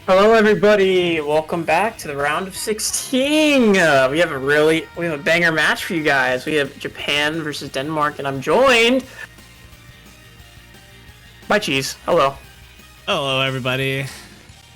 Hello, everybody. Welcome back to the round of 16. We have a banger match for you guys. We have Japan versus Denmark, and I'm joined by Cheese. Hello. Hello, everybody.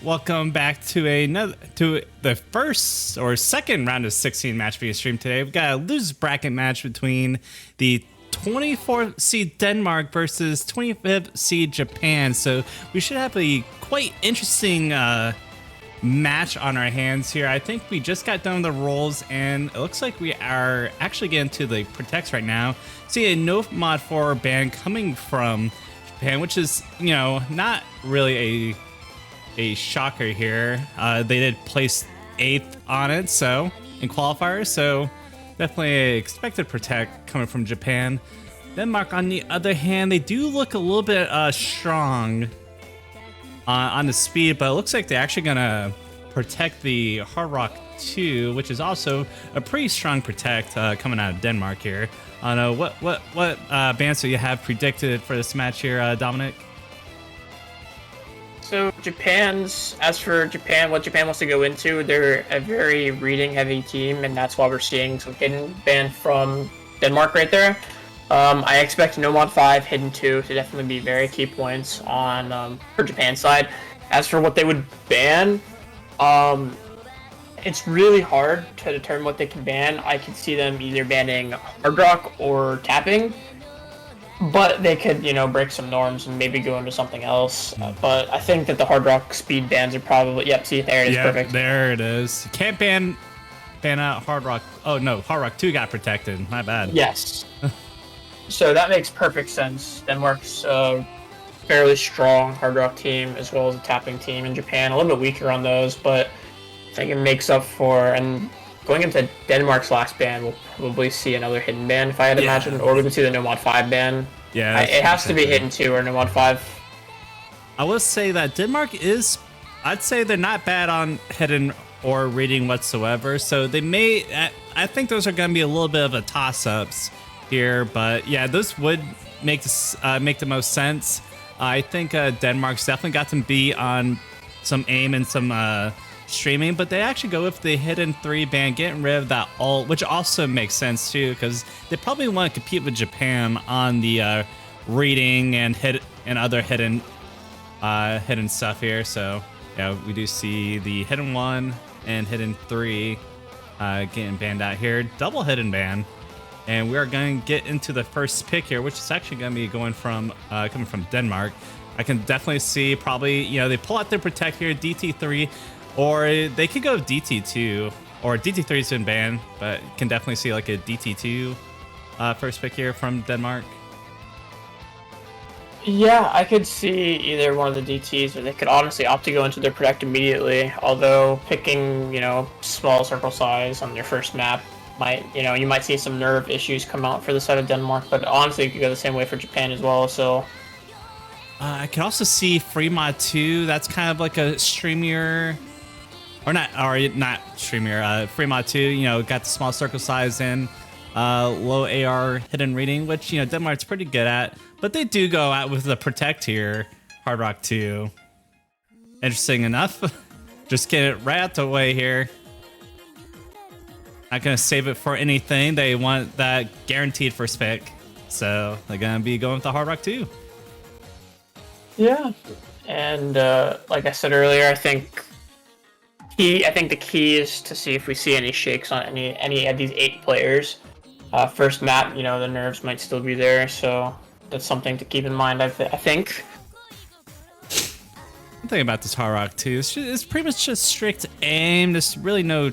Welcome back to the first or second round of 16 match being streamed today. We've got a loose bracket match between the 24th seed Denmark versus 25th seed Japan. So we should have a quite interesting match on our hands here. I think we just got done with the rolls, and it looks like we are actually getting to the protects right now. See a no mod 4 ban coming from Japan, which is, not really a shocker here. They did place 8th on it, so in qualifiers, so definitely a expected protect coming from Japan. Denmark, on the other hand, they do look a little bit strong on the speed, but it looks like they're actually gonna protect the Hard Rock 2, which is also a pretty strong protect coming out of Denmark here. I don't know what bans do you have predicted for this match here, Dominic? So as for Japan, what Japan wants to go into, they're a very reading heavy team, and that's why we're seeing some hidden ban from Denmark right there. I expect no mod 5, hidden 2 to definitely be very key points on for Japan's side. As for what they would ban, it's really hard to determine what they can ban. I could see them either banning hard rock or tapping, but they could, break some norms and maybe go into something else. But I think that the hard rock speed bans are probably, yep, see, there it is, perfect. There it is. You can't ban out hard rock. Oh no, hard rock 2 got protected. My bad. Yes. So that makes perfect sense. Denmark's a fairly strong hard rock team as well as a tapping team in Japan. A little bit weaker on those, but I think it makes up for. And going into Denmark's last ban, we'll probably see another hidden ban if I had to imagine, or we could see the no mod 5 ban. Yeah, it has to be hidden 2 or no mod 5. I will say that Denmark is. I'd say they're not bad on hidden or reading whatsoever. So they may. I think those are going to be a little bit of a toss-ups here, but yeah, those would make the most sense. I think Denmark's definitely got some B on some aim and some streaming, but they actually go with the hidden 3 ban, getting rid of that ult, which also makes sense too, because they probably want to compete with Japan on the reading and other hidden stuff here. So yeah, we do see the hidden 1 and hidden 3 getting banned out here, double hidden ban. And we are going to get into the first pick here, which is actually going to be going from coming from Denmark. I can definitely see probably, they pull out their protect here, DT3, or they could go DT2, or DT3's been banned, but can definitely see like a DT2 first pick here from Denmark. Yeah, I could see either one of the DTs, or they could honestly opt to go into their protect immediately. Although picking, small circle size on your first map you might see some nerve issues come out for the side of Denmark, but honestly, it could go the same way for Japan as well. So I can also see free mod 2. That's kind of like a streamier, or not streamier. Free mod 2. Got the small circle size and low AR hidden reading, which Denmark's pretty good at. But they do go out with the protect here, hard rock 2. Interesting enough. Just get it right out the way here. Not gonna save it for anything. They want that guaranteed first pick, so they're gonna be going with the hard rock 2. Yeah, and like I said earlier, I think the key is to see if we see any shakes on any of these 8 players. First map, the nerves might still be there, so that's something to keep in mind. I think. Thing about this hard rock 2 it's pretty much just strict aim. There's really no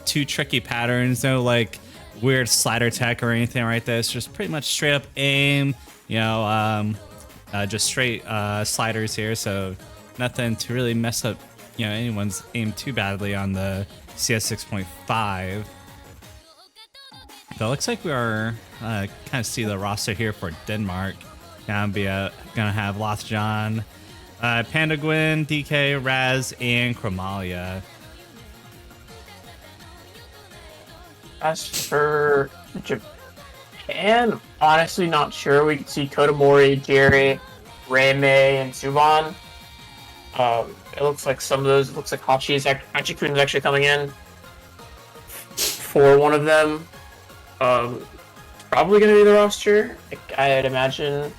too tricky patterns, no like weird slider tech or anything right there. It's just pretty much straight up aim, just straight sliders here, so nothing to really mess up anyone's aim too badly on the CS 6.5. So it looks like we are kind of see the roster here for Denmark. Gonna have Lothjan, Panda Gwen, DK, Raz, and Chromalia. As for Japan, honestly not sure. We could see Kotomori, Jerry, Reimei, and Suban. It looks like some of those. It looks like Hachikun is actually coming in for one of them. Probably going to be the roster, I'd imagine.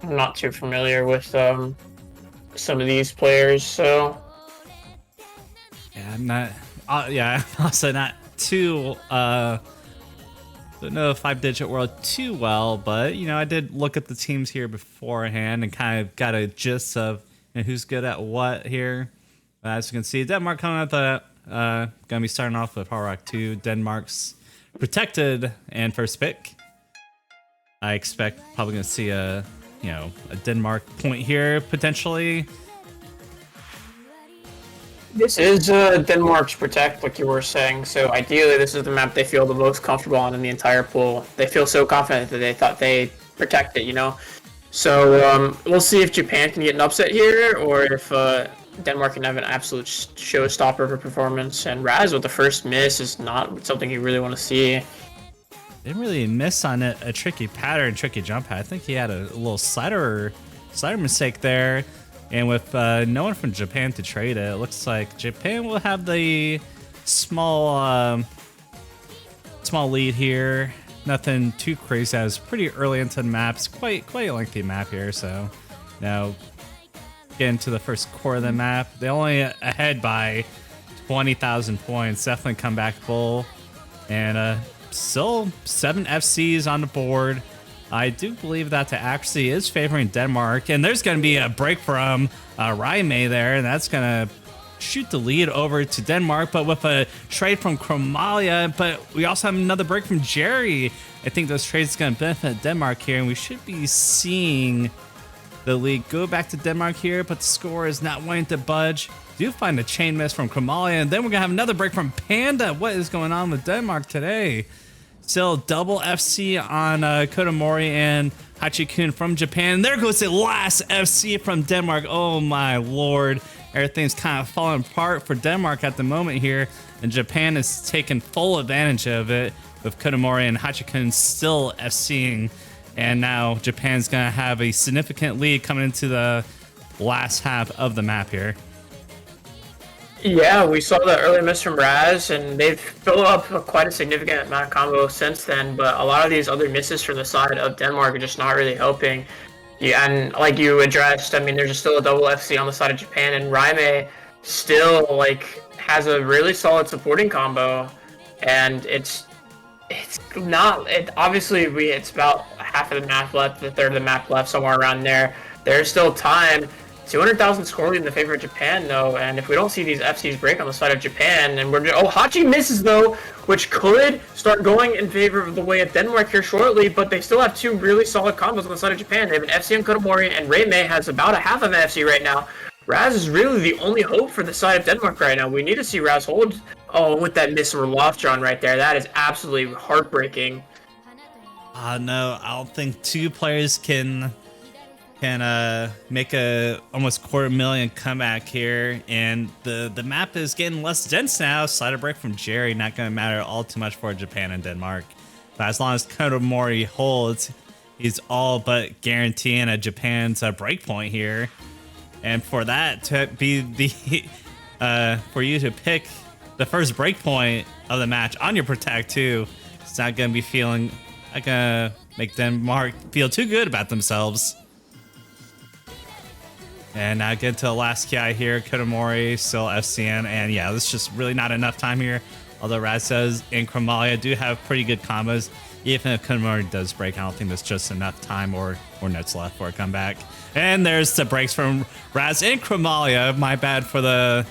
I'm not too familiar with some of these players, so yeah, I'm not. Yeah, I'm also not too. Don't know 5-digit world too well, but I did look at the teams here beforehand and kind of got a gist of who's good at what here. As you can see, Denmark coming out the gonna be starting off with Hard Rock 2. Denmark's protected and first pick. I expect probably gonna see a Denmark point here potentially. This is Denmark's protect, like you were saying. So ideally, this is the map they feel the most comfortable on in the entire pool. They feel so confident that they thought they protect it, So we'll see if Japan can get an upset here, or if Denmark can have an absolute showstopper of a performance. And Raz with the first miss is not something you really want to see. Didn't really miss on a tricky pattern, tricky jump pad. I think he had a little slider mistake there. And with no one from Japan to trade it, it looks like Japan will have the small lead here. Nothing too crazy. As pretty early into the maps, quite a lengthy map here. So now getting to the first core of the map, they only ahead by 20,000 points. Definitely comeback full, and still 7 FCs on the board. I do believe that the accuracy is favoring Denmark, and there's going to be a break from Raimei there, and that's going to shoot the lead over to Denmark, but with a trade from Chromalia, but we also have another break from Jerry. I think those trades are going to benefit Denmark here, and we should be seeing the lead go back to Denmark here, but the score is not wanting to budge. Do find a chain miss from Chromalia, and then we're going to have another break from Panda. What is going on with Denmark today? Still double FC on Kodomori and Hachikun from Japan. There goes the last FC from Denmark. Oh my lord. Everything's kind of falling apart for Denmark at the moment here. And Japan is taking full advantage of it with Kodomori and Hachikun still FCing. And now Japan's going to have a significant lead coming into the last half of the map here. Yeah, we saw the early miss from Raz, and they've built up quite a significant amount of combo since then, but a lot of these other misses from the side of Denmark are just not really helping. Yeah, and like you addressed, I mean, there's still a double FC on the side of Japan, and Raimei still, has a really solid supporting combo, and it's about half of the map left, a third of the map left, somewhere around there. There's still time. 200,000 score lead in the favor of Japan, though, and if we don't see these FCs break on the side of Japan, and Hachi misses, though, which could start going in favor of the way of Denmark here shortly, but they still have 2 really solid combos on the side of Japan. They have an FC on Kodomori, and Raimei has about a half of an FC right now. Raz is really the only hope for the side of Denmark right now. We need to see Raz hold. Oh, with that miss or loft drawn right there, that is absolutely heartbreaking. No, I don't think 2 players can make a almost 250,000 comeback here, and the map is getting less dense now. Slider break from Jerry, not going to matter all too much for Japan and Denmark, but as long as Kodomori holds, he's all but guaranteeing a Japan's breakpoint here. And for that to be the for you to pick the first breakpoint of the match on your protect too, it's not going to be make Denmark feel too good about themselves. And now get to the last KI here. Kodomori still FCN, and yeah, there's just really not enough time here. Although Razes and Chromalia do have pretty good combos. Even if Kodomori does break, I don't think there's just enough time or notes left for a comeback. And there's the breaks from Raz and Chromalia. My bad for the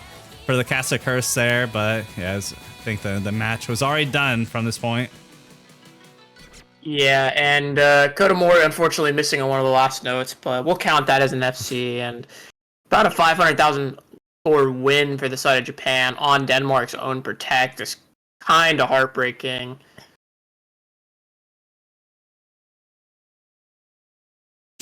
cast of curse there, but yeah, I think the match was already done from this point. Yeah, and Kodomori unfortunately missing on one of the last notes, but we'll count that as an FC, and about a 500,000 score win for the side of Japan on Denmark's own protect is kind of heartbreaking.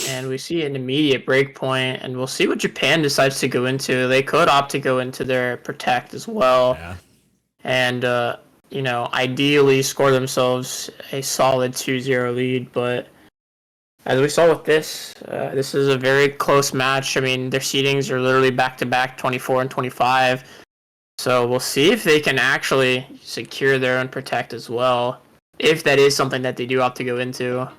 And we see an immediate break point, and we'll see what Japan decides to go into. They could opt to go into their protect as well. Yeah. And ideally score themselves a solid 2-0 lead, but as we saw with this, this is a very close match. I mean, their seedings are literally back-to-back 24 and 25. So we'll see if they can actually secure their own protect as well, if that is something that they do opt to go into.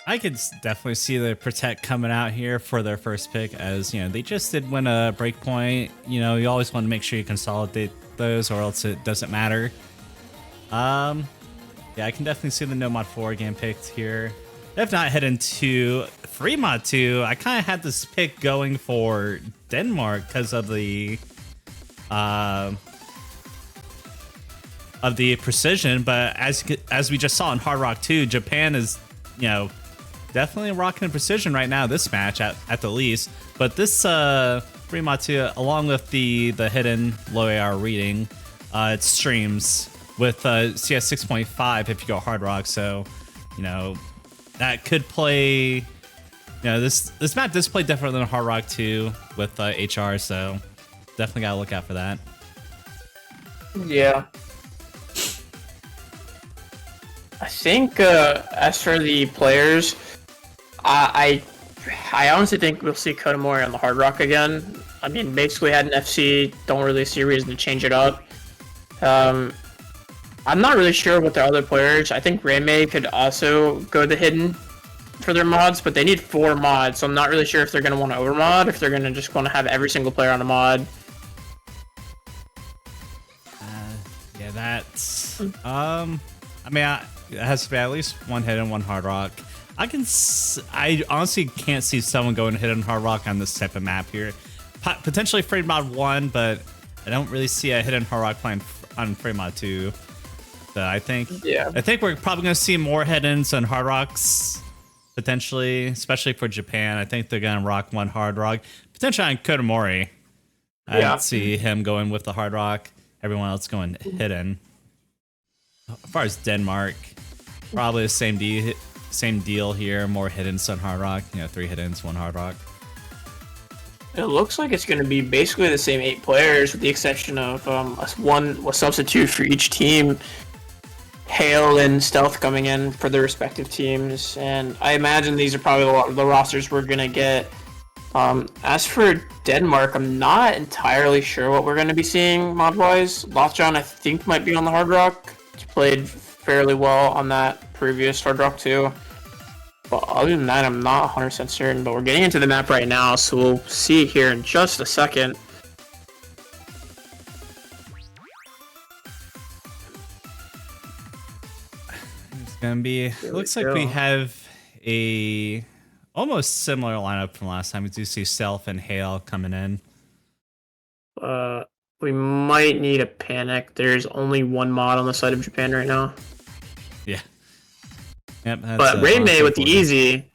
I could definitely see the protect coming out here for their first pick, as they just did win a breakpoint. You always want to make sure you consolidate those, or else it doesn't matter. Yeah, I can definitely see the no mod 4 game picked here. If not heading to free mod 2, I kind of had this pick going for Denmark because of the precision, but as we just saw in Hard Rock 2, Japan is definitely rocking precision right now this match at the least. But this free mod 2, along with the hidden low AR reading, it streams with CS 6.5 if you go Hard Rock, so that could play. This map does play different than Hard Rock 2 with HR, so definitely gotta look out for that. Yeah. I think as for the players, I honestly think we'll see Kodomori on the Hard Rock again. I mean, basically had an FC, don't really see a reason to change it up. I'm not really sure what the other players. I think Reimei could also go the hidden for their mods, but they need 4 mods, so I'm not really sure if they're going to want to overmod, if they're going to just want to have every single player on a mod. Yeah, that's... I mean, it has to be at least one hidden, one Hard Rock. I honestly can't see someone going hidden Hard Rock on this type of map here. Potentially free mod 1, but I don't really see a hidden Hard Rock playing on free mod 2. So I think we're probably going to see more hidden and Hard Rocks, potentially, especially for Japan. I think they're going to rock one Hard Rock, potentially on Kodomori. I don't see him going with the Hard Rock. Everyone else going hidden. As far as Denmark, probably the same deal here. More hidden on Hard Rock. 3 hidden, 1 Hard Rock. It looks like it's going to be basically the same 8 players, with the exception of a substitute for each team. Hail and Stealth coming in for their respective teams, and I imagine these are probably the rosters we're going to get. As for Denmark, I'm not entirely sure what we're going to be seeing mod-wise. Lothjohn, I think, might be on the Hard Rock. He played fairly well on that previous Hard Rock 2. But other than that, I'm not 100% certain. But we're getting into the map right now, so we'll see here in just a second. It's going to be... Looks like we have a almost similar lineup from last time. We do see Self and Hale coming in. We might need a panic. There's only 1 mod on the side of Japan right now. Yeah. Yep. But Reimei with the easy.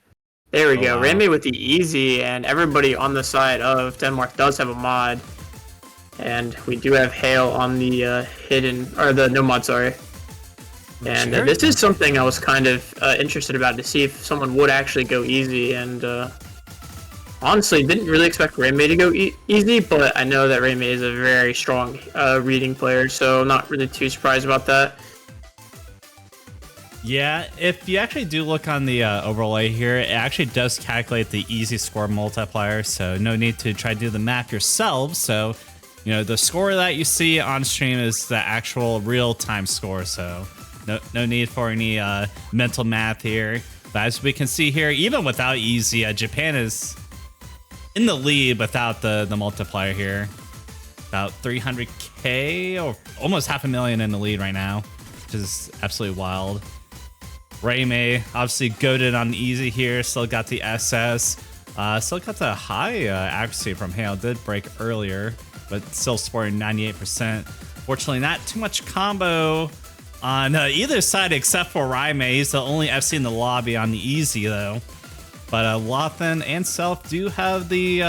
There we go. Wow. Reimei with the easy, and everybody on the side of Denmark does have a mod. And we do have Hale on the hidden, or the no mod, sorry. And this is something I was kind of interested about, to see if someone would actually go easy. And honestly, didn't really expect Reimei to go easy, but I know that Reimei is a very strong reading player, so not really too surprised about that. Yeah, if you actually do look on the overlay here, it actually does calculate the easy score multiplier, so no need to try to do the math yourselves. So, the score that you see on stream is the actual real-time score, so no need for any mental math here. But as we can see here, even without easy, Japan is in the lead without the multiplier here. About 300k, or almost 500,000 in the lead right now, which is absolutely wild. Reimei obviously goated on easy here, still got the SS, still got the high accuracy from Hale, did break earlier, but still scoring 98%. Fortunately, not too much combo on either side except for Reimei. He's the only FC in the lobby on the easy though. But Lothan and Self do have the,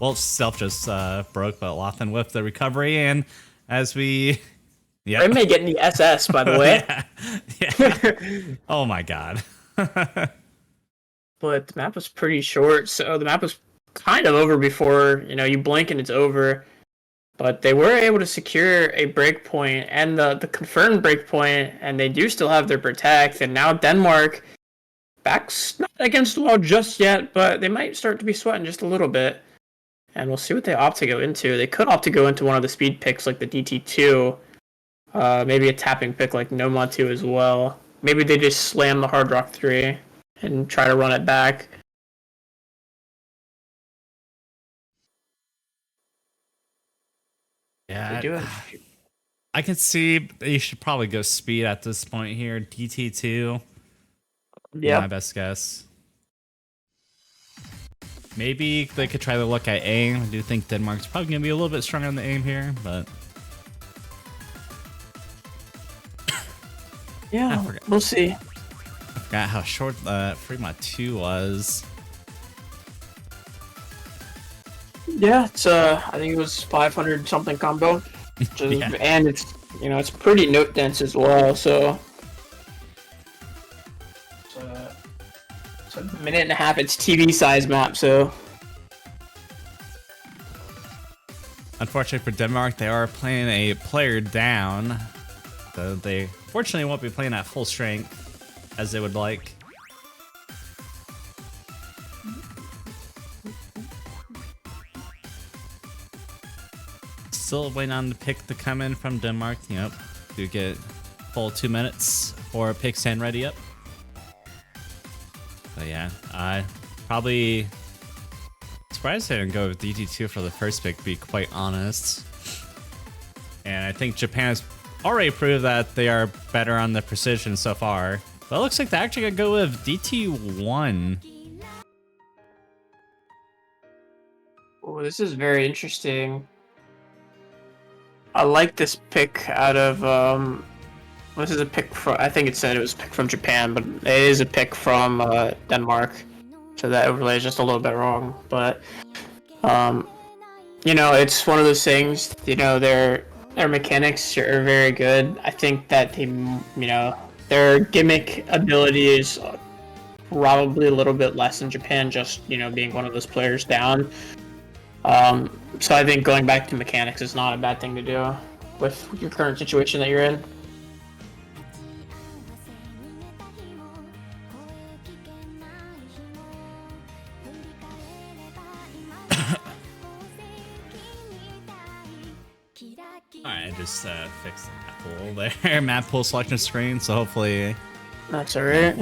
well, Self just broke, but Lothan with the recovery, and as we... Yep. Reimei getting the SS, by the way. yeah. Oh my god. But the map was pretty short, so the map was kind of over before, you blink and it's over. But they were able to secure a breakpoint and the confirmed breakpoint, and they do still have their protect. And now Denmark, back's not against the wall just yet, but they might start to be sweating just a little bit. And we'll see what they opt to go into. They could opt to go into one of the speed picks like the DT2. Maybe a tapping pick like Noma 2 as well. Maybe they just slam the Hard Rock 3 and try to run it back. Yeah, I can see you should probably go speed at this point here. DT2. Yeah, my best guess. Maybe they could try to look at aim. I do think Denmark's probably going to be a little bit stronger on the aim here, but... Yeah, we'll see. I forgot how short Fremont 2 was. Yeah, it's I think it was 500 something combo. Yeah. And it's, you know, it's pretty note dense as well, so... It's a minute and a half. It's TV size map, so... Unfortunately for Denmark, they are playing a player down. So they fortunately won't be playing at full strength as they would like. Still waiting on the pick to come in from Denmark. Yep, do get full 2 minutes for pick stand ready up. But yeah, I probably surprised they didn't go with DT2 for the first pick, to be quite honest. And I think Japan has already proved that they are better on the precision so far. But it looks like they're actually gonna go with DT1. Oh, this is very interesting. I like this pick out of this is a pick from, I think it said it was a pick from Japan, but it is a pick from Denmark. So that overlay is just a little bit wrong, but you know, it's one of those things, you know, their mechanics are very good. I think that they, you know, their gimmick ability is probably a little bit less in Japan, just, you know, being one of those players down. So I think going back to mechanics is not a bad thing to do with your current situation that you're in. Alright, I just fixed the map pool there. Map pool selection screen, so hopefully... That's alright.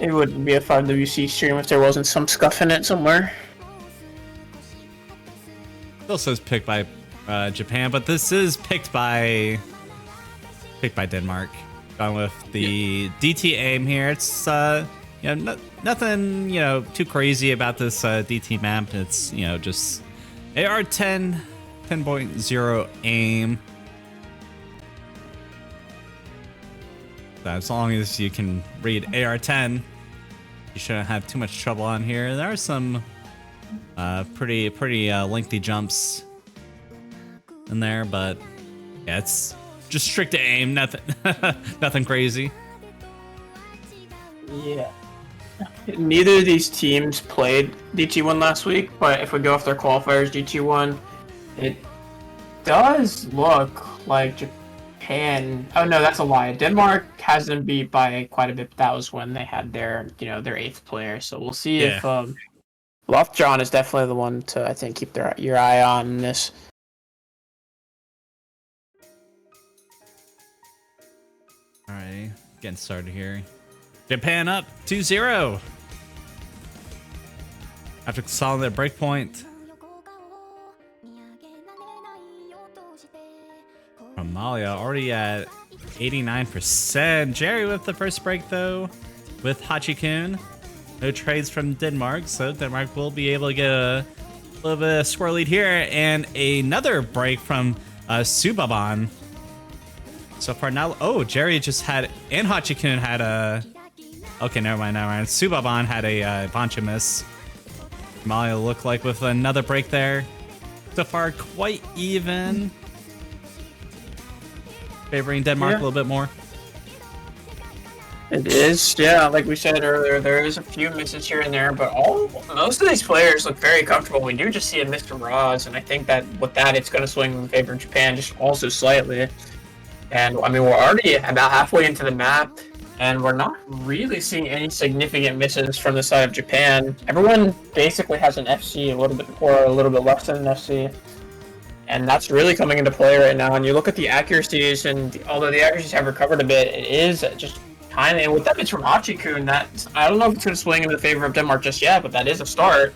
It wouldn't be a 5WC stream if there wasn't some scuff in it somewhere. It also says picked by Japan, but this is picked by Denmark. Gone with the DT aim here. It's you know, nothing, you know, too crazy about this DT map. It's, you know, just AR-10 10.0 aim. So as long as you can read AR-10, you shouldn't have too much trouble on here. There are some pretty lengthy jumps in there, but yeah, it's just strict aim, nothing nothing crazy. Yeah. Neither of these teams played DT1 last week, but if we go off their qualifiers DT1, it does look like Japan. Oh no, that's a lie. Denmark has them beat by quite a bit, but that was when they had their, you know, their 8th player. So we'll see if Lothjohn is definitely the one to, I think, keep your eye on in this. Alright, getting started here. Japan up 2-0 after consolidating their breakpoint. Amalia already at 89%. Jerry with the first break though, with Hachikun. No trades from Denmark, so Denmark will be able to get a little bit of score lead here, and another break from Subaban. So far now, oh, Jerry just had, and Hachikun had a, okay, never mind. Subaban had a bunch of miss. Amalia looked like with another break there. So far, quite even. Favoring Denmark a little bit more. It is, yeah. Like we said earlier, there is a few misses here and there, but most of these players look very comfortable. We do just see a miss from Roz, and I think that with that, it's going to swing in favor of Japan, just also slightly. And I mean, we're already about halfway into the map. And we're not really seeing any significant misses from the side of Japan. Everyone basically has an FC a little bit or a little bit less than an FC. And that's really coming into play right now. And you look at the accuracies, and although the accuracies have recovered a bit, it is just kind of, and with that mitch from Hachikun, that I don't know if it's going to swing in the favor of Denmark just yet, but that is a start.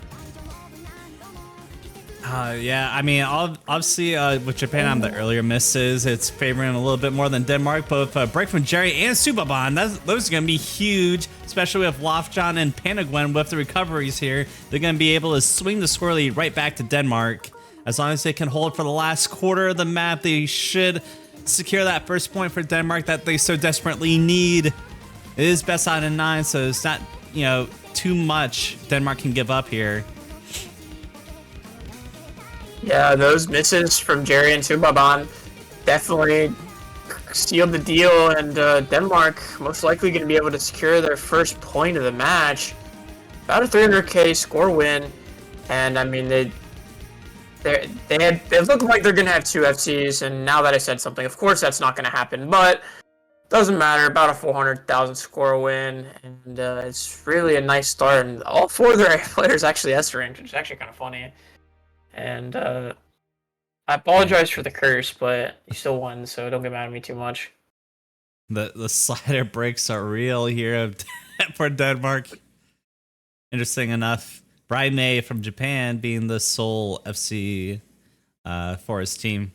Yeah, I mean, obviously with Japan on the earlier misses, it's favoring a little bit more than Denmark. Both break from Jerry and Subaban, those are going to be huge, especially with Lofjon and Panagwen with the recoveries here. They're going to be able to swing the score lead right back to Denmark. As long as they can hold for the last quarter of the map, they should secure that first point for Denmark that they so desperately need. It is best out of 9, so it's not, you know, too much Denmark can give up here. Yeah, those misses from Jerry and Subaban definitely sealed the deal, and Denmark most likely going to be able to secure their first point of the match. About a 300k score win, and I mean they look like they're going to have 2 FCs, and now that I said something, of course that's not going to happen, but doesn't matter. About a 400,000 score win, and it's really a nice start, and all 4 of their players actually S-ranked, which is actually kind of funny. And I apologize for the curse, but you still won, so don't get mad at me too much. The slider breaks are real here for Denmark. Interesting enough, Brian May from Japan being the sole FC for his team.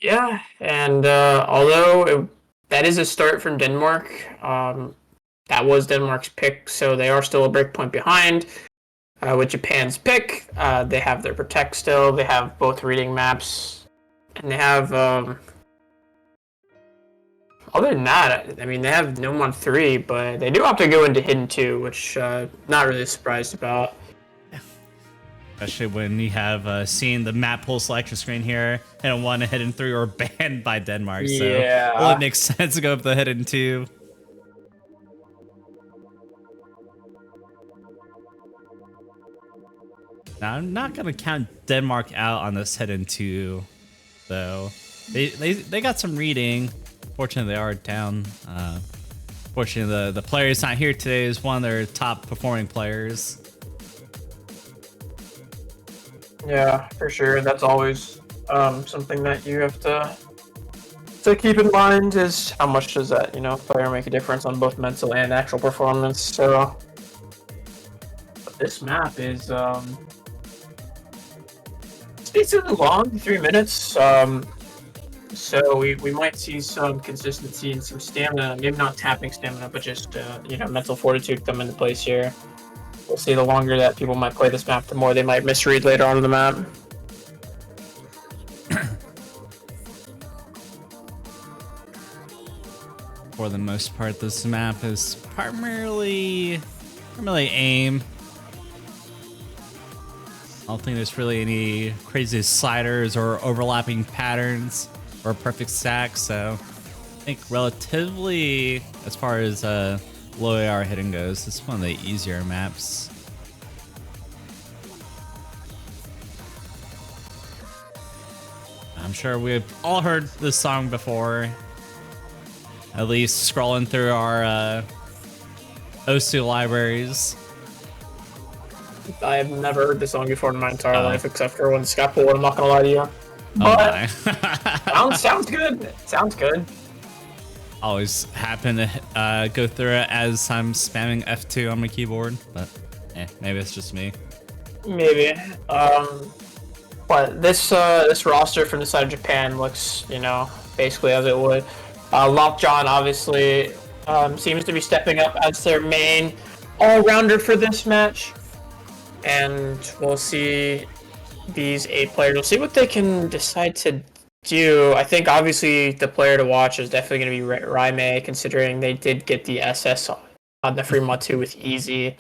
Yeah, and although that is a start from Denmark, that was Denmark's pick, so they are still a breakpoint behind. With Japan's pick, they have their protect still, they have both reading maps, and they have, other than that, I mean, they have Gnome on 3, but they do have to go into Hidden 2, which not really surprised about. Especially when you have seen the map pull selection screen here, and 1 Hidden 3 or banned by Denmark, so yeah. Well, it makes sense to go up the Hidden 2. Now, I'm not gonna count Denmark out on this Hidden 2, though. They got some reading. Fortunately, they are down. Fortunately, the player who's not here today is one of their top performing players. Yeah, for sure. That's always something that you have to keep in mind, is how much does that, player make a difference on both mental and actual performance. So but this map is decently long, 3 minutes. So we might see some consistency and some stamina, maybe not tapping stamina, but just mental fortitude come into place here. We'll see. The longer that people might play this map, the more they might misread later on in the map. For the most part, this map is primarily aim. I don't think there's really any crazy sliders or overlapping patterns or perfect stacks, so I think relatively, as far as low AR hitting goes, it's one of the easier maps. I'm sure we've all heard this song before, at least scrolling through our OSU libraries. I have never heard this song before in my entire life, except for when Scott pulled. I'm not gonna lie to you. But sounds good. Sounds good. Always happen to go through it as I'm spamming F2 on my keyboard, but maybe it's just me. Maybe. But this roster from the side of Japan looks, basically as it would. Lofjon obviously seems to be stepping up as their main all-rounder for this match. And we'll see these 8 players. We'll see what they can decide to do. I think obviously the player to watch is definitely going to be Raime, considering they did get the SS on the Fremont with easy.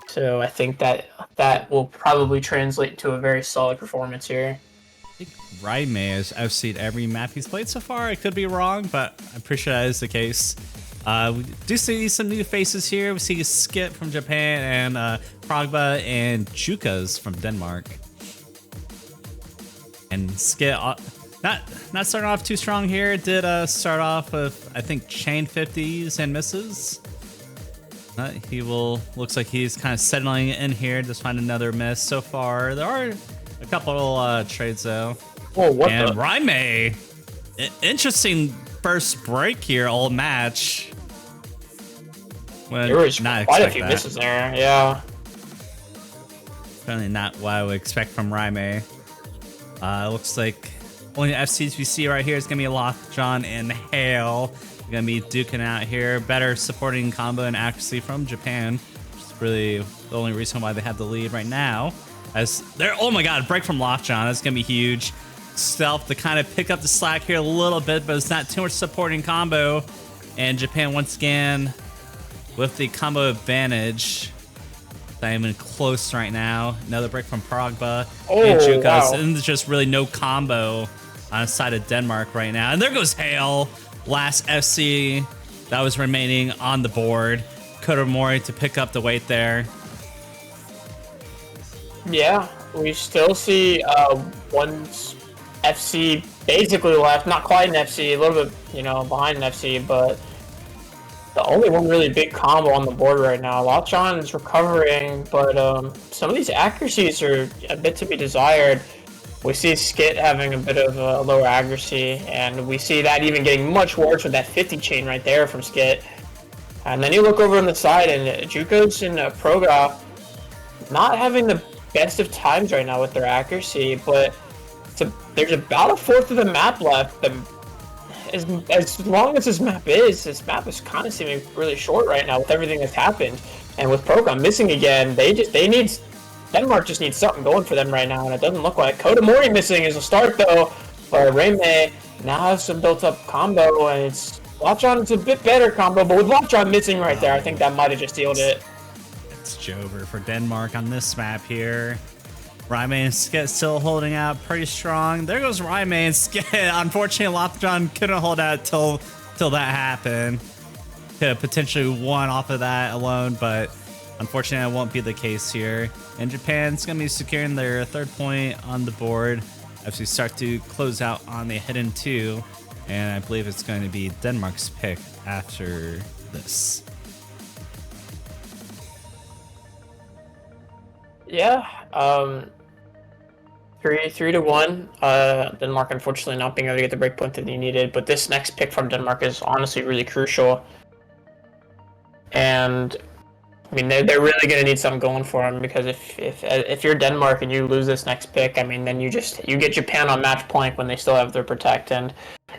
So I think that will probably translate to a very solid performance here. I think Raime has FC'd every map he's played so far. I could be wrong, but I'm pretty sure that is the case. We do see some new faces here. We see Skip from Japan and Progba and Jukas from Denmark. And Skip, not not starting off too strong here. It did start off with, I think, chain 50s and misses. Looks like he's kind of settling in here. Just find another miss so far. There are a couple trades though. Oh, what and the? Raime, interesting first break here, all match. There was quite a few misses there, yeah. Certainly not what I would expect from Raime. Looks like only FCs we see right here is going to be Lockjaw and Hale. We're going to be duking out here. Better supporting combo and accuracy from Japan, which is really the only reason why they have the lead right now. Oh my god, break from Lockjaw. That's going to be huge. Stealth to kind of pick up the slack here a little bit, but it's not too much supporting combo. And Japan once again with the combo advantage. Not even close right now. Another break from Progba and Jukas. Wow. And there's just really no combo on the side of Denmark right now. And there goes Hale. Last FC that was remaining on the board. Kodomori to pick up the weight there. Yeah, we still see one FC basically left. Not quite an FC, a little bit, behind an FC, but the only one really big combo on the board right now. Lockjaw is recovering, but some of these accuracies are a bit to be desired. We see Skit having a bit of a lower accuracy, and we see that even getting much worse with that 50 chain right there from Skit. And then you look over on the side, and Jukos and Proga not having the best of times right now with their accuracy, but there's about a fourth of the map left. As long as this map is kind of seeming really short right now with everything that's happened, and with Program missing again, Denmark just needs something going for them right now, and it doesn't look like. Kodomori missing is a start though, but Reime now has some built-up combo, and Lockjaw is a bit better combo, but with Lockjaw missing right there, I think that might have just sealed it. It's Jover for Denmark on this map here. Raime and Skit still holding out pretty strong. There goes Raime and Skit. Unfortunately, Lockjaw couldn't hold out till that happened. Could have potentially won off of that alone, but unfortunately, that won't be the case here. And Japan's going to be securing their third point on the board as we start to close out on the hidden 2. And I believe it's going to be Denmark's pick after this. Yeah, 3-1. Denmark unfortunately not being able to get the break point that they needed, but this next pick from Denmark is honestly really crucial. And I mean, they're really going to need something going for them, because if you're Denmark and you lose this next pick, I mean, then you get Japan on match point when they still have their protect. And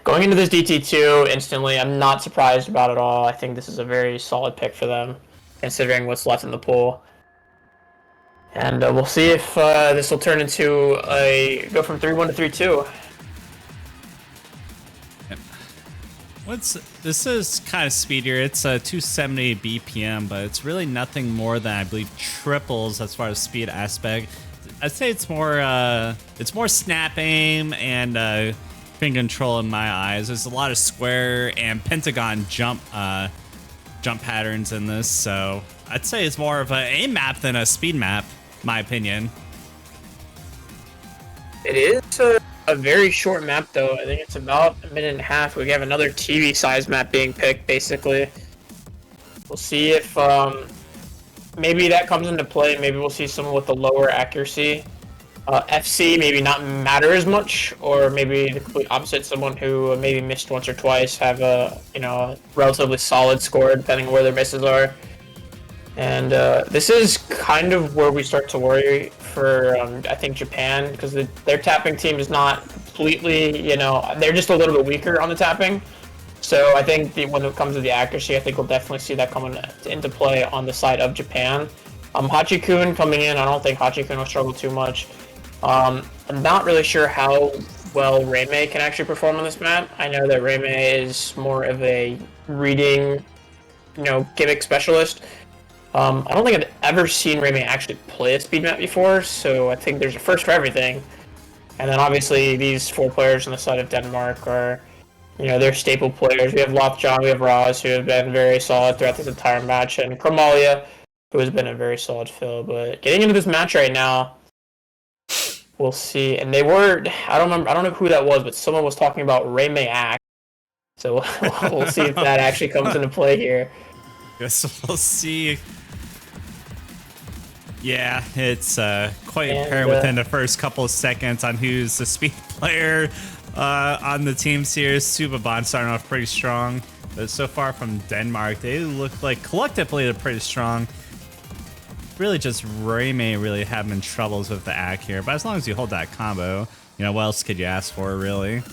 going into this DT2 instantly, I'm not surprised about it all. I think this is a very solid pick for them, considering what's left in the pool. And we'll see if this will turn into go from 3-1 to 3-2. This is kind of speedier. It's 270 BPM, but it's really nothing more than, I believe, triples as far as speed aspect. I'd say it's more snap aim and finger control in my eyes. There's a lot of square and pentagon jump patterns in this, so I'd say it's more of an aim map than a speed map, in my opinion. It is a very short map, though. I think it's about a minute and a half. We have another TV size map being picked, basically. We'll see if maybe that comes into play. Maybe we'll see someone with a lower accuracy. FC maybe not matter as much, or maybe the complete opposite, someone who maybe missed once or twice have a relatively solid score depending on where their misses are. And this is kind of where we start to worry for, I think, Japan, because their tapping team is not completely, they're just a little bit weaker on the tapping. So I think when it comes to the accuracy, I think we'll definitely see that coming into play on the side of Japan. Hachi-kun coming in, I don't think Hachi-kun will struggle too much. I'm not really sure how well Reime can actually perform on this map. I know that Reime is more of a reading, gimmick specialist. I don't think I've ever seen Reime actually play a speed map before, so I think there's a first for everything. And then obviously these 4 players on the side of Denmark are, they're staple players. We have Lockjaw, we have Roz, who have been very solid throughout this entire match, and Chromalia, who has been a very solid fill. But getting into this match right now, we'll see. And they were, I don't remember, I don't know who that was, but someone was talking about Reimei Act. So we'll see if that actually comes into play here. Guess we'll see. Yeah, it's quite And, apparent within the first couple of seconds on who's the speed player on the teams here. Subaban starting off pretty strong, but so far from Denmark, they look like collectively they're pretty strong. Really just Reimei really having troubles with the act here, but as long as you hold that combo, you know, what else could you ask for, really?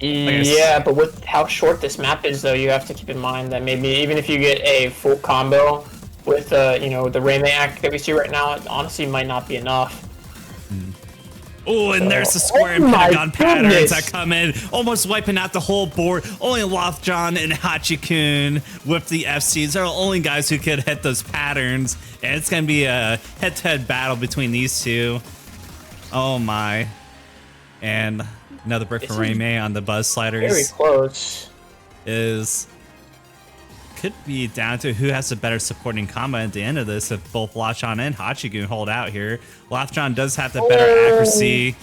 Yeah, but with how short this map is, though, you have to keep in mind that maybe even if you get a full combo with, you know, the Reimei act that we see right now, it honestly might not be enough. Oh, and there's the square and pentagon patterns that come in, almost wiping out the whole board. Only Lothjon and Hachikun with the FCs are the only guys who could hit those patterns, and it's going to be a head-to-head battle between these two. Oh, my. And another brick for Reimei on the buzz sliders. Very close. Could be down to who has the better supporting combo at the end of this if both Lothjon and Hachikun hold out here. Lothjon does have the better accuracy.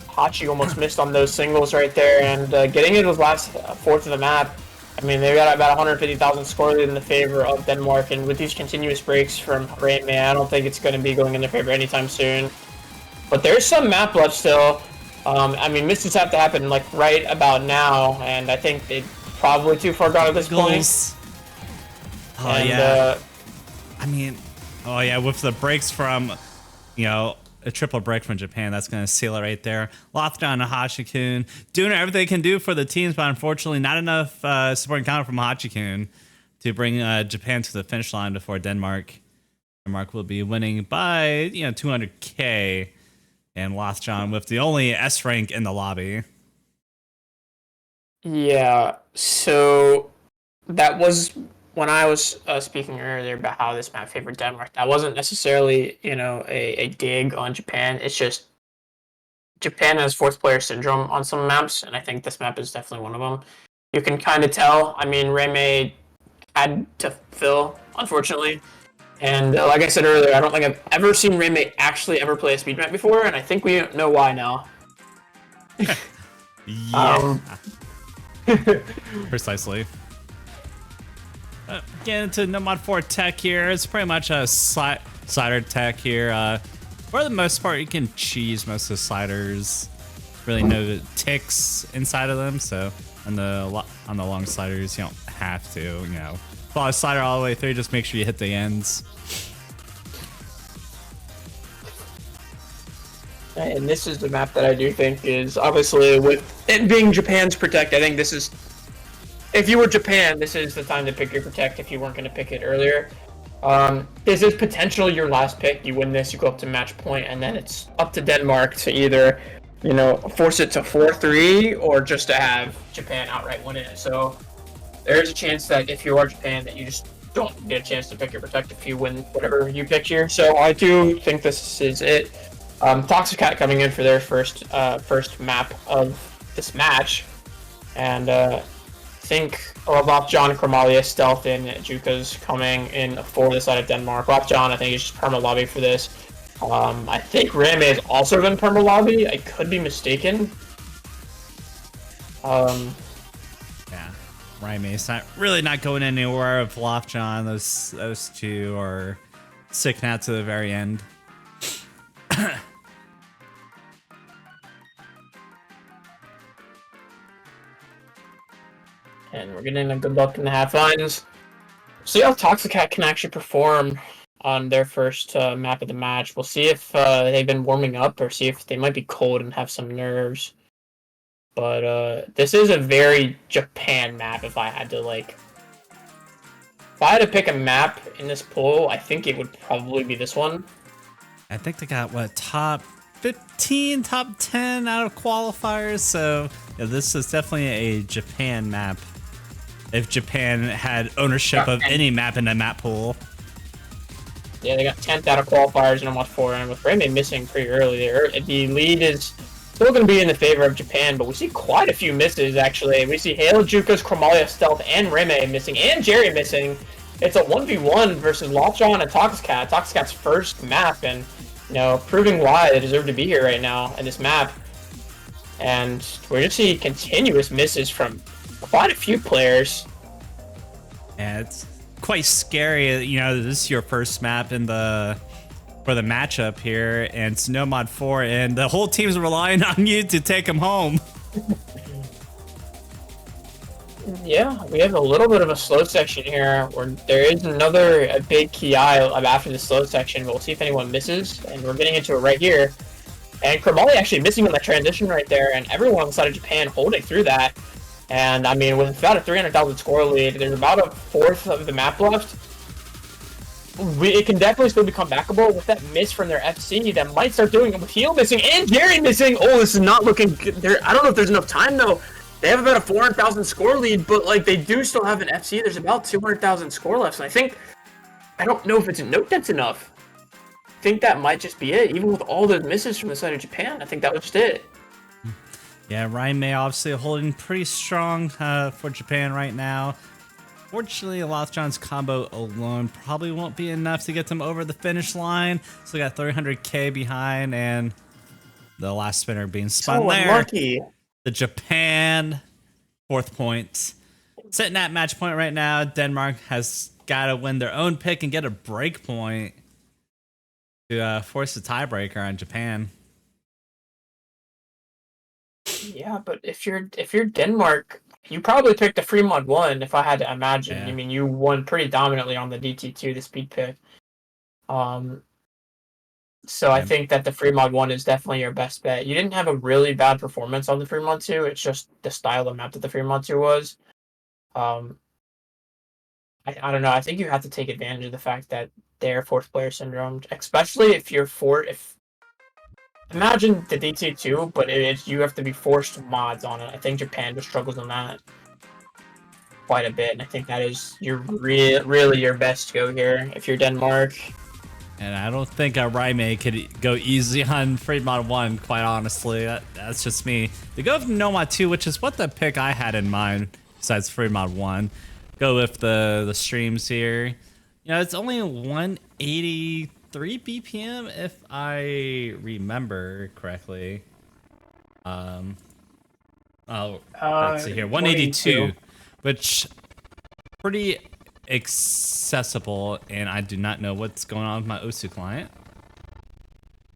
Hachi almost missed on those singles right there, and getting into the last fourth of the map, I mean, they've got about 150,000 score lead in the favor of Denmark, and with these continuous breaks from Reimei, I don't think it's going to be going in their favor anytime soon. But there's some map left still. I mean, misses have to happen like right about now, and I think they probably too far gone at this point. Oh, and, yeah. I mean, oh, yeah, with the breaks from, you know, a triple break from Japan, that's going to seal it right there. Lothjon and Hachikun doing everything they can do for the teams, but unfortunately not enough supporting counter from Hachikun to bring Japan to the finish line before Denmark. Denmark will be winning by, you know, 200K, and Lothjon with the only S rank in the lobby. Yeah, so that was when I was speaking earlier about how this map favored Denmark. That wasn't necessarily, you know, a dig on Japan. It's just Japan has fourth player syndrome on some maps, and I think this map is definitely one of them. You can kind of tell. I mean, Reimei had to fill, unfortunately. And like I said earlier, I don't think I've ever seen Reimei actually ever play a speed map before, and I think we know why now. Yeah. Precisely. Getting into No Mod 4 tech here. It's pretty much a slider tech here. For the most part, you can cheese most of the sliders. Really no ticks inside of them, so on the long sliders, you don't have to, you know, follow a slider all the way through. Just make sure you hit the ends. And this is the map that I do think is, obviously, with it being Japan's Protect, I think this is, if you were Japan, this is the time to pick your Protect if you weren't going to pick it earlier. This is potentially your last pick. You win this, you go up to match point, and then it's up to Denmark to either, you know, force it to 4-3 or just to have Japan outright win it. So there's a chance that if you are Japan, that you just don't get a chance to pick your Protect if you win whatever you pick here. So I do think this is it. Toxic Cat coming in for their first map of this match, and I think Lothjon and Chromalia stealth in. Juka's coming in for the side of Denmark. Lothjon, I think, is just perma lobby for this. I think Reimei has also been perma lobby. I could be mistaken. Yeah, Reimei's not going anywhere with Lothjon. Those two are sticking out to the very end. And we're getting a good look in the half lines. See how Toxic Cat can actually perform on their first map of the match. We'll see if they've been warming up or see if they might be cold and have some nerves. But this is a very Japan map. If I had to pick a map in this pool, I think it would probably be this one. I think they got, what, top 15, top 10 out of qualifiers, so yeah, this is definitely a Japan map. If Japan had ownership of any map in the map pool. Yeah, they got 10th out of qualifiers in almost 4, and with Reimei missing pretty early there, the lead is still going to be in the favor of Japan, but we see quite a few misses, actually. We see Halo, Juka's, Chromalia, Stealth, and Reimei missing, and Jerry missing. It's a 1v1 versus Lothjon and Toxic Cat. Toxic Cat's first map, and proving why they deserve to be here right now in this map. And we're just seeing continuous misses from quite a few players. Yeah, it's quite scary. This is your first map for the matchup here, and it's no mod 4, and the whole team's relying on you to take them home. Yeah, we have a little bit of a slow section here, where there is a big Ki after the slow section. We'll see if anyone misses, and we're getting into it right here. And Kromali actually missing on that transition right there, and everyone on the side of Japan holding through that. And I mean, with about a 300,000 score lead, there's about a fourth of the map left. It can definitely still become backable with that miss from their FC that might start doing it with Heel missing and Jerry missing. Oh, this is not looking good. I don't know if there's enough time though. They have about a 400,000 score lead, but like they do still have an FC. There's about 200,000 score left. So I don't know if it's a note that's enough. I think that might just be it. Even with all those misses from the side of Japan, I think that was just it. Yeah, Ryan May obviously holding pretty strong for Japan right now. Fortunately, Lothjohn's combo alone probably won't be enough to get them over the finish line. So we got 300k behind, and the last spinner being spun there. Unlucky. The Japan 4th point. Sitting at match point right now, Denmark has got to win their own pick and get a break point to force a tiebreaker on Japan. Yeah, but if you're Denmark, you probably picked the free mod 1 if I had to imagine. Yeah. I mean, you won pretty dominantly on the DT2, the speed pick. So I think that the free mod 1 is definitely your best bet. You didn't have a really bad performance on the free mod 2. It's just the style of map that the free mod 2 was. I don't know. I think you have to take advantage of the fact that they're 4th player syndrome, especially if you're imagine the DT2, but you have to be forced mods on it. I think Japan just struggles on that quite a bit, and I think that is really your best go here if you're Denmark. And I don't think Raime could go easy on free mod 1, quite honestly. That's just me. They go with no mod 2, which is what the pick I had in mind, besides free mod 1. Go with the streams here. It's only 183 BPM if I remember correctly. Let's see here. 182, which pretty accessible, and I do not know what's going on with my Osu client.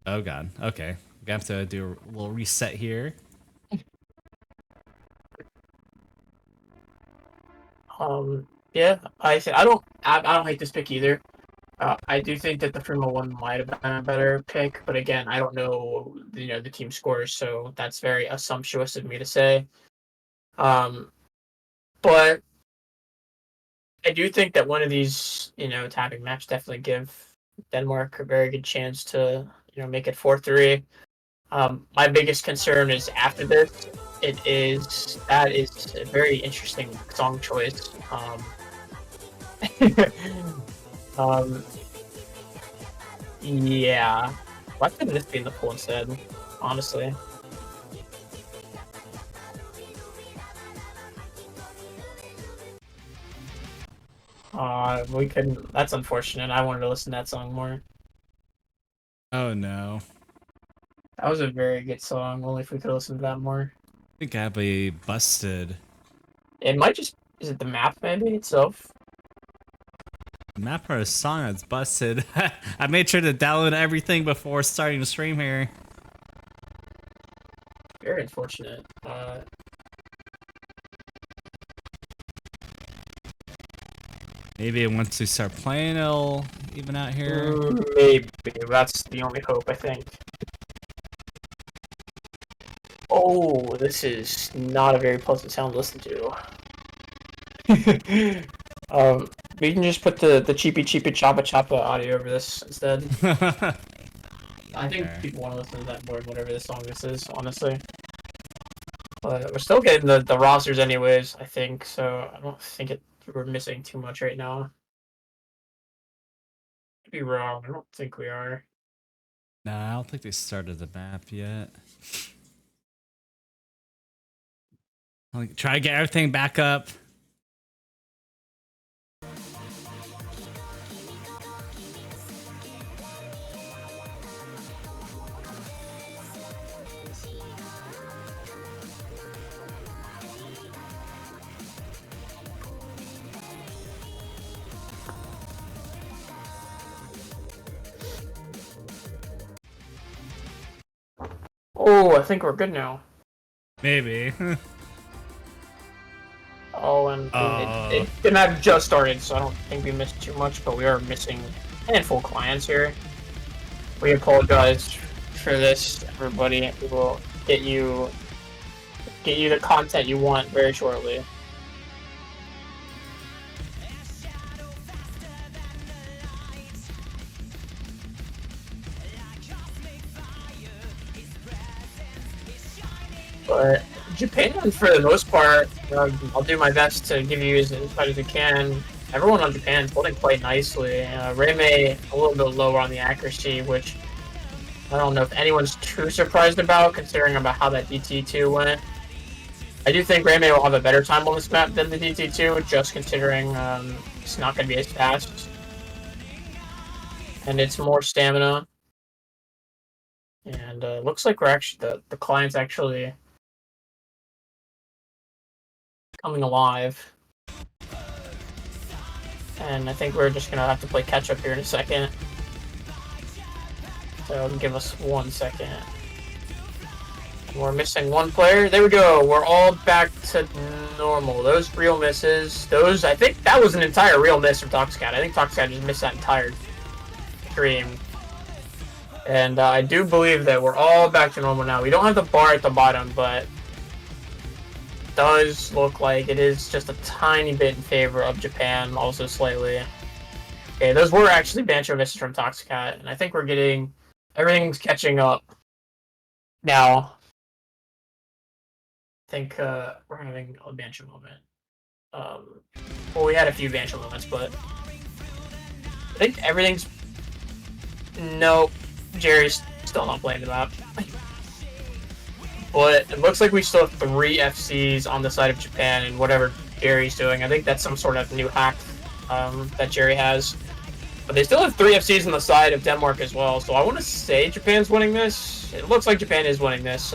Oh god. Okay. We have to do a little reset here. Yeah, I don't hate this pick either. I do think that the Frima 1 might have been a better pick, but again, I don't know, the team scores, so that's very assumptuous of me to say. But I do think that one of these, tapping maps definitely give Denmark a very good chance to, make it 4-3. My biggest concern is after this. That is a very interesting song choice. Yeah. Why couldn't this be in the pool instead? Honestly. We couldn't. That's unfortunate. I wanted to listen to that song more. Oh no. That was a very good song. Only if we could listen to that more. I think I'd be busted. It might just. Is it the map maybe itself? The map or a song that's busted. I made sure to download everything before starting to stream here. Very unfortunate. Maybe once we start playing, it'll even out here. Maybe. That's the only hope, I think. Oh, this is not a very pleasant sound to listen to. We can just put the cheapy choppa choppa audio over this instead. I think people want to listen to that more than whatever the song this is, honestly. But we're still getting the rosters anyways, I think, so I don't think we're missing too much right now. Could be wrong, I don't think we are. Nah, I don't think they started the map yet. I'll try to get everything back up. Oh, I think we're good now. Maybe. Oh, and Oh. the map just started, so I don't think we missed too much, but we are missing a handful of clients here. We apologize for this, everybody. We will get you the content you want very shortly. But Japan, for the most part, I'll do my best to give you as much as we can. Everyone on Japan is holding quite nicely. Reimei a little bit lower on the accuracy, which I don't know if anyone's too surprised about, considering about how that DT2 went. I do think Reimei will have a better time on this map than the DT2, just considering it's not going to be as fast. And it's more stamina. And looks like we're actually, the client's actually coming alive. And I think we're just going to have to play catch up here in a second. So give us 1 second. We're missing one player. There we go. We're all back to normal. Those real misses. Those, I think that was an entire real miss from Toxicat. I think Toxicat just missed that entire stream. And I do believe that we're all back to normal now. We don't have the bar at the bottom, but it does look like it is just a tiny bit in favor of Japan, also slightly. Okay, those were actually Bancho misses from Toxicat, and I think we're getting... everything's catching up now. I think we're having a Bancho moment. Well, we had a few Bancho moments, but I think everything's... Nope. Jerry's still not playing the map. But it looks like we still have 3 FCs on the side of Japan, and whatever Jerry's doing, I think that's some sort of new hack that Jerry has. But they still have 3 FCs on the side of Denmark as well, so I want to say Japan's winning this. It looks like Japan is winning this.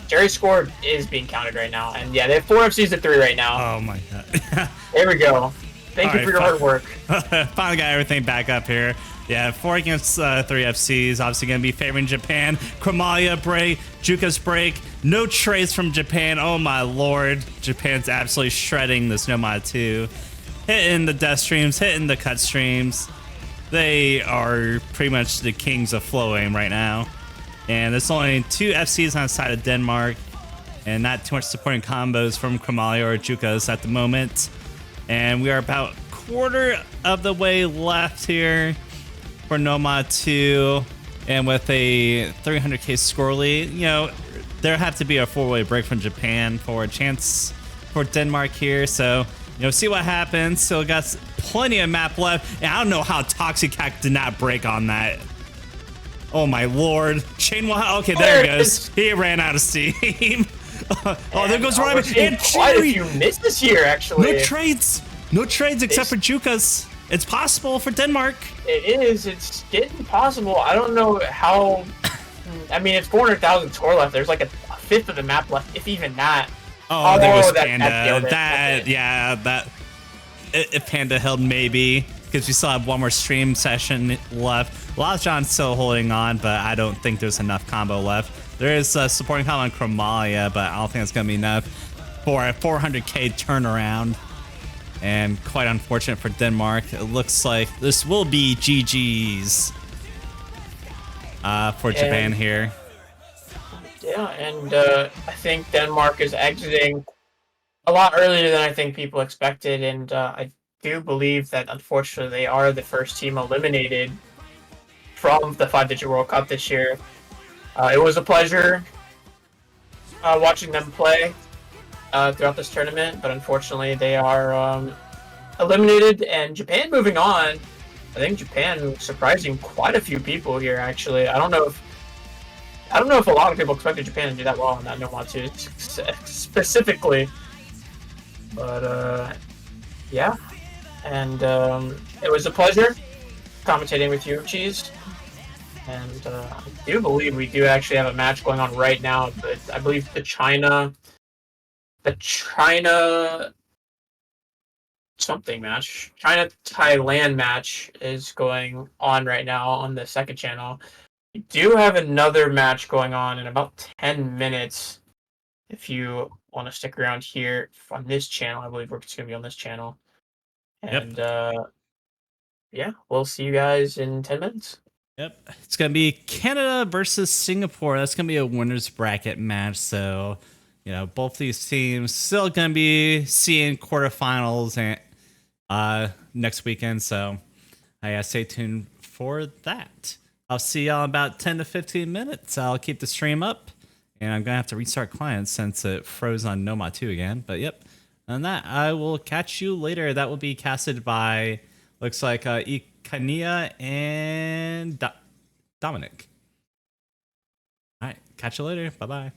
Jerry's score is being counted right now, and yeah, they have 4 FCs to 3 right now. Oh my god. There we go. Thank you for your hard work. Finally got everything back up here. Yeah, 4 against 3 FCs. Obviously going to be favoring Japan. Chromalia break, Juka's break. No trades from Japan. Oh my lord. Japan's absolutely shredding this Nomad 2. Hitting the death streams, hitting the cut streams. They are pretty much the kings of flow aim right now. And there's only 2 FCs on the side of Denmark. And not too much supporting combos from Chromalia or Juka's at the moment. And we are about quarter of the way left here for Nomad 2, and with a 300k score lead, you know, there have to be a 4-way break from Japan for a chance for Denmark here. So, you know, see what happens. Still got plenty of map left, and I don't know how Toxicat did not break on that. Oh my lord. Chain will, okay, there he goes. He ran out of steam. Oh, there goes Ryan. And quite a few misses here, actually. No trades. No trades except for Juka's. It's possible for Denmark. It is. It's getting possible. I don't know how... I mean, it's 400,000 score left. There's like a fifth of the map left, if even that. Oh, there was Panda. If Panda held, maybe. Because we still have one more stream session left. Lozjohn's still holding on, but I don't think there's enough combo left. There is supporting combo on Chromalia, but I don't think it's going to be enough for a 400k turnaround. And quite unfortunate for Denmark. It looks like this will be GG's for Japan here. Yeah, and I think Denmark is exiting a lot earlier than I think people expected, and I do believe that unfortunately they are the first team eliminated from the 5-digit World Cup this year. It was a pleasure watching them play throughout this tournament, but unfortunately they are eliminated, and Japan moving on. I think Japan surprising quite a few people here, actually. I don't know if a lot of people expected Japan to do that well on that Nomad 2 specifically, but yeah, and it was a pleasure commentating with you, Cheese. And I do believe we do actually have a match going on right now, but I believe the China something match, China-Thailand match is going on right now on the second channel. We do have another match going on in about 10 minutes. If you want to stick around here on this channel, I believe it's going to be on this channel. Yep. And yeah, we'll see you guys in 10 minutes. Yep. It's going to be Canada versus Singapore. That's going to be a winner's bracket match. So, both these teams still going to be seeing quarterfinals and next weekend. So, stay tuned for that. I'll see y'all in about 10 to 15 minutes. I'll keep the stream up. And I'm going to have to restart clients since it froze on Noma 2 again. But yep. And that, I will catch you later. That will be casted by, looks like, Ikania and Dominic. All right. Catch you later. Bye-bye.